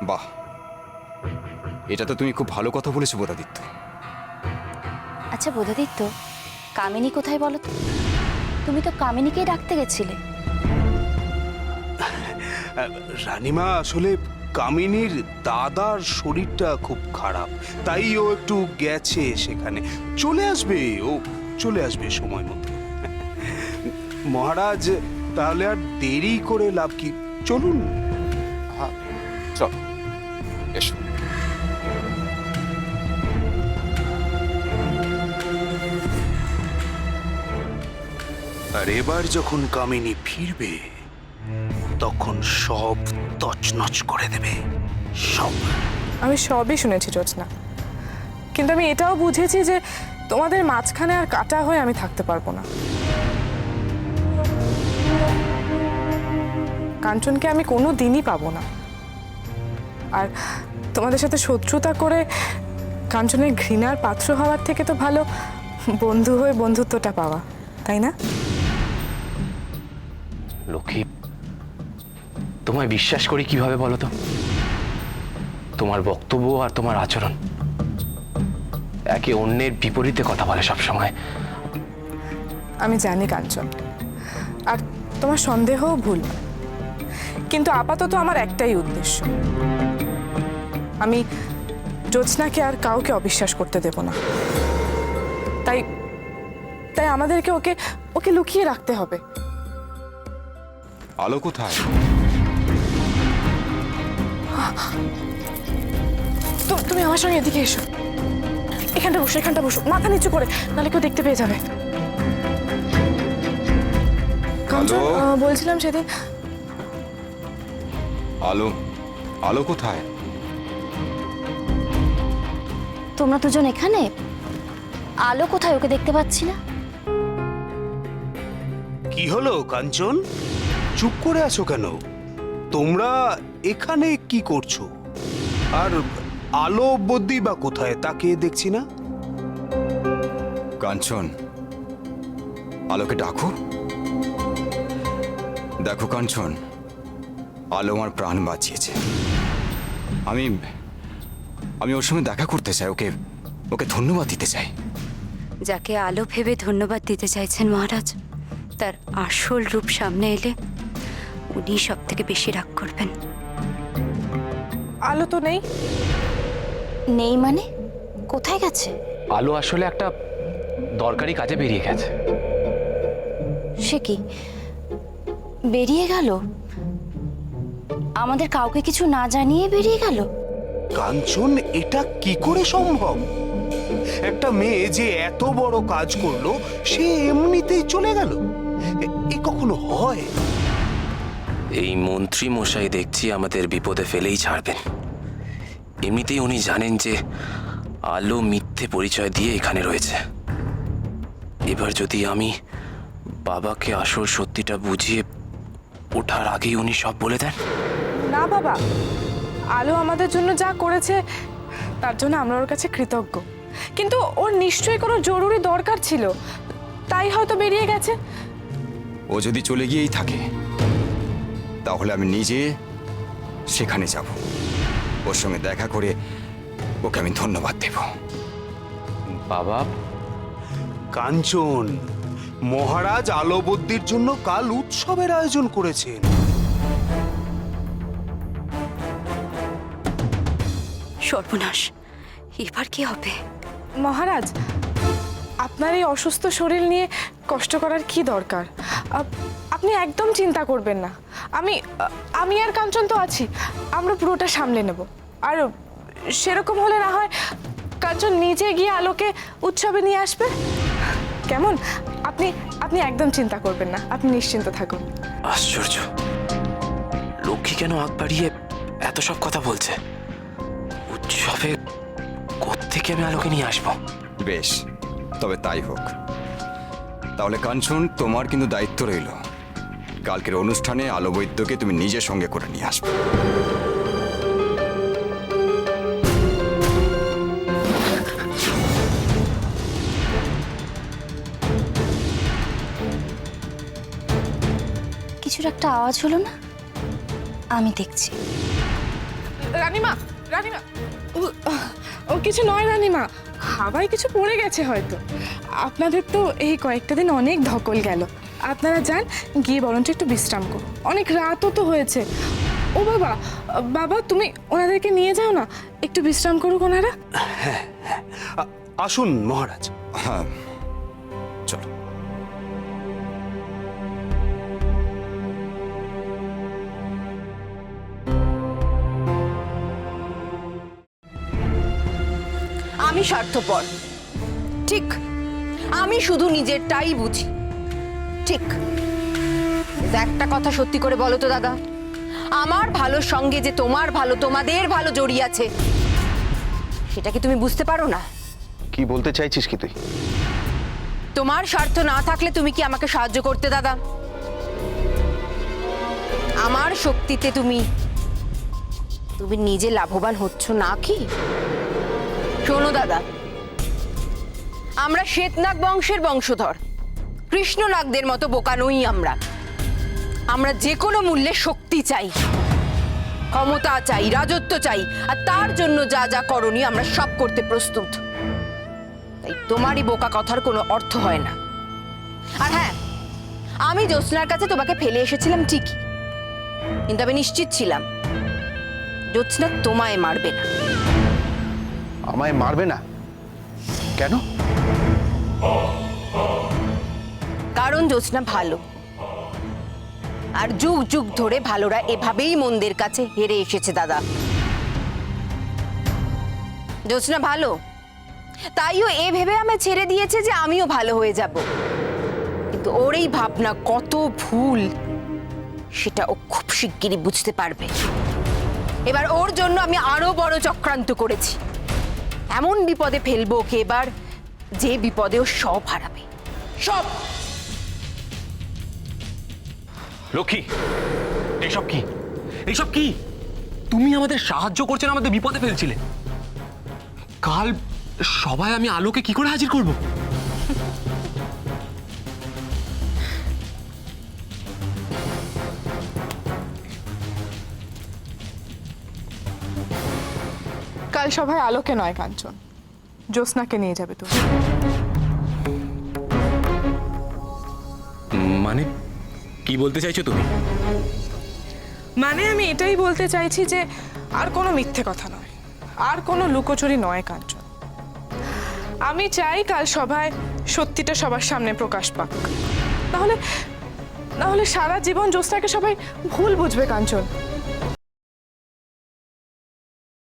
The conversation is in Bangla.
বাহ, এটা তো তুমি খুব ভালো কথা বলেছো বোধাদিত্য। আচ্ছা বোধাদিত্য, কামিনী কোথায় বলো তো? তুমি তো কামিনীকেই ডাকতে গেছিলে। রানীমা, আসলে কামিনীর দাদার শরীরটা খুব খারাপ, তাই ও একটু গেছে সেখানে। চলে আসবে, ও চলে আসবে সময় মতো। মহারাজ, তাহলে আর দেরি করে লাভ কি, চলুন। হ্যাঁ, চল এসো। আর এবার যখন কামিনী ফিরবে তখন সব তছনছ করে দেবে, সব। আমি সবই শুনেছি জোৎস্না, কিন্তু আমি এটাও বুঝেছি যে তোমাদের মাঝখানে আর কাটা হয়ে আমি থাকতে পারবো না। কাঞ্চনকে আমি কোনো দিনই পাবো না, আর তোমাদের সাথে শত্রুতা করে কাঞ্চনের ঘৃণার পাত্র হওয়ার থেকে তো ভালো বন্ধু হয়ে বন্ধুত্বটা পাওয়া, তাই না? লক্ষ্মী, তোমায় বিশ্বাস করি কিভাবে বলো তো? তোমার বক্তব্য আর তোমার আচরণ একে অন্যের বিপরীতে কথা বলে সব সময়। আমি জানি কাঞ্চন, আর তোমার সন্দেহও ভুল, কিন্তু আপাতত আমার একটাই উদ্দেশ্য, আমি জোৎস্নাকে আর কাউকে অবিশ্বাস করতে দেব না। তাই তাই আমাদেরকে ওকে ওকে লুকিয়ে রাখতে হবে। আলো কোথায়? তুমি আমার সঙ্গে এদিকে এসো, এখানটা বসো, মাথা নিচু করে, নাহলে কেউ দেখতে পেয়ে যাবে। কাঞ্চন, বলছিলাম সেদিন আলো, আলো কোথায়? তোমরা দুজন এখানে? আলো কোথায়? ওকে দেখতে পাচ্ছি না। কি হলো কাঞ্চন, চুপ করে আছো কেন? তোমরা এখানে কি করছো? আর আলো বদ্যি বা কোথায়, তাকে দেখছি না। কাঞ্চন, আলোকে ডাকো। দেখো কাঞ্চন, আলো আমার প্রাণ বাঁচিয়েছে। আমি আমি ওর সঙ্গে দেখা করতে চাই, ওকে ওকে ধন্যবাদ দিতে চাই। যাকে আলো ভেবে ধন্যবাদ দিতে চাইছেন মহারাজ, তার আসল রূপ সামনে এলে উনি সব থেকে বেশি রাগ করবেন। আলো তো নেই। নেই মানে? কোথায় গেছে? আলো আসলে একটা দরকারি কাজে বেরিয়ে গেছে। সে কি, বেরিয়ে গেল? আমাদের কাউকে কিছু না জানিয়ে বেরিয়ে গেল? কাঞ্চন, এটা কি করে সম্ভব? একটা মেয়ে যে এত বড় কাজ করলো, সে এমনিতেই চলে গেল? এ কখনো হয়? এই মন্ত্রী মশাই দেখছি আমাদের বিপদে ফেলেই ছাড়বেন। এমনিতেই উনি জানেন যে আলো মিথ্যে পরিচয় দিয়ে এখানে রয়েছে। এবার যদি আমি বাবাকে আসল সত্যিটা বুঝিয়ে ওঠার আগেই উনি সব বলে দেন। না বাবা, আলো আমাদের জন্য যা করেছে তার জন্য আমরা ওর কাছে কৃতজ্ঞ, কিন্তু ওর নিশ্চয়ই কোনো জরুরি দরকার ছিল, তাই হয়তো বেরিয়ে গেছে। ও যদি চলে গিয়েই থাকে তাহলে আমি নিজে সেখানে যাব, ওর সঙ্গে দেখা করে ওকে আমি ধন্যবাদ দেব। বাবা, কাঞ্চন, মহারাজ আলোবদ্যির জন্য কাল উৎসবের আয়োজন করেছেন। সর্বনাশ, এবার কি হবে? মহারাজ, আপনার এই অসুস্থ শরীর নিয়ে কষ্ট করার কি দরকার? আপনি একদম চিন্তা করবেন না, আমি আর কাঞ্চন তো আছি, আমরা পুরোটা সামলে নেব। আর সেরকম হলে না হয় কাঞ্চন নিজে গিয়ে আলোকে উৎসবে নিয়ে আসবে, কেমন? আপনি একদম চিন্তা করবেন না, আপনি নিশ্চিন্ত থাকুন। আশ্চর্য, লক্ষ্মী কেন আগ বাড়িয়ে এত সব কথা বলছে? উৎসবে কোত্থেকে আমি আলোকে নিয়ে আসবো? বেশ, তবে তাই হোক। তাহলে কাঞ্চন, তোমার কিন্তু দায়িত্ব রইল, কালকের অনুষ্ঠানে আলো বৈদ্যকে তুমি নিজের সঙ্গে করে নিয়ে আসবে। কিছুর একটা আওয়াজ হলো না? আমি দেখছি। রানীমা, রানীমা, ও কিছু নয় রানীমা, হাওয়ায় কিছু পড়ে গেছে হয়তো। আপনাদের তো এই কয়েকটা দিন অনেক ধকল গেল। আপনারা যান, গিয়ে বরঞ্চ একটু বিশ্রাম করুন, অনেক রাতও তো হয়েছে। ও বাবা, বাবা তুমি ওনাদেরকে নিয়ে যাও না, একটু বিশ্রাম করুক ওনারা। আসুন মহারাজ। হ্যাঁ, চলো। আমি স্বার্থপর, ঠিক। আমি শুধু নিজেরটাই বুঝি, ঠিক। কিন্তু একটা কথা সত্যি করে বলো তো দাদা, আমার ভালোর সঙ্গে যে তোমার ভালো, তোমাদের ভালো জড়িয়ে আছে, সেটা কি তুমি বুঝতে পারো না? কি বলতে চাইছিস কি তুই? তোমার স্বার্থ না থাকলে তুমি কি আমাকে সাহায্য করতে দাদা? আমার শক্তিতে তুমি নিজে লাভবান হচ্ছ না কি? শোনো দাদা, আমরা শ্বেতনাগ বংশের বংশধর, কৃষ্ণনাগদের মতো বোকা নই আমরা। আমরা যে কোনো মূল্যে শক্তি চাই, ক্ষমতা চাই, রাজত্ব চাই, আর তার জন্য যা যা করণীয় আমরা সব করতে প্রস্তুত। তাই তোমারই বোকা কথার কোনো অর্থ হয় না। আর হ্যাঁ, আমি জ্যোৎস্নার কাছে তোমাকে ফেলে এসেছিলাম ঠিকই, কিন্তু আমি নিশ্চিত ছিলাম জ্যোৎস্না তোমায় মারবে না। আমায় মারবে না কেন? কারণ জ্যোৎস্না ভালো, আর যুগ যুগ ধরে ভালোরা এভাবেই মন্দের কাছে হেরে এসেছে দাদা। জ্যোৎস্না ভালো, তাইও এ ভেবে আমায় ছেড়ে দিয়েছে যে আমিও ভালো হয়ে যাব। কিন্তু ওর এই ভাবনা কত ভুল, সেটা ও খুব শিগগিরই বুঝতে পারবে। এবার ওর জন্য আমি আরো বড় চক্রান্ত করেছি। এমন বিপদে ফেলবো ওকে এবার, যে বিপদে ও সব হারাবে, সব। লক্ষ্মী, এইসব কি? এইসব কি? তুমি আমাদের সাহায্য করছেন, আমাদের বিপদে ফেলছিলে। কাল সবাই আমি আলোকে কি করে হাজির করব? কাল সভায় আলোকে নয় কাঞ্চন, জ্যোৎস্নাকে নিয়ে যাবে তুমি। মানে কি বলতে চাইছো তুমি? মানে আমি এটাই বলতে চাইছি যে আর কোনো মিথ্যে কথা নয়, আর কোনো লুকোচুরি নয় কাঞ্চন। আমি চাই কাল সভায় সত্যিটা সবার সামনে প্রকাশ পাক। তাহলে সারা জীবন জ্যোৎস্নাকে সবাই ভুল বুঝবে কাঞ্চন।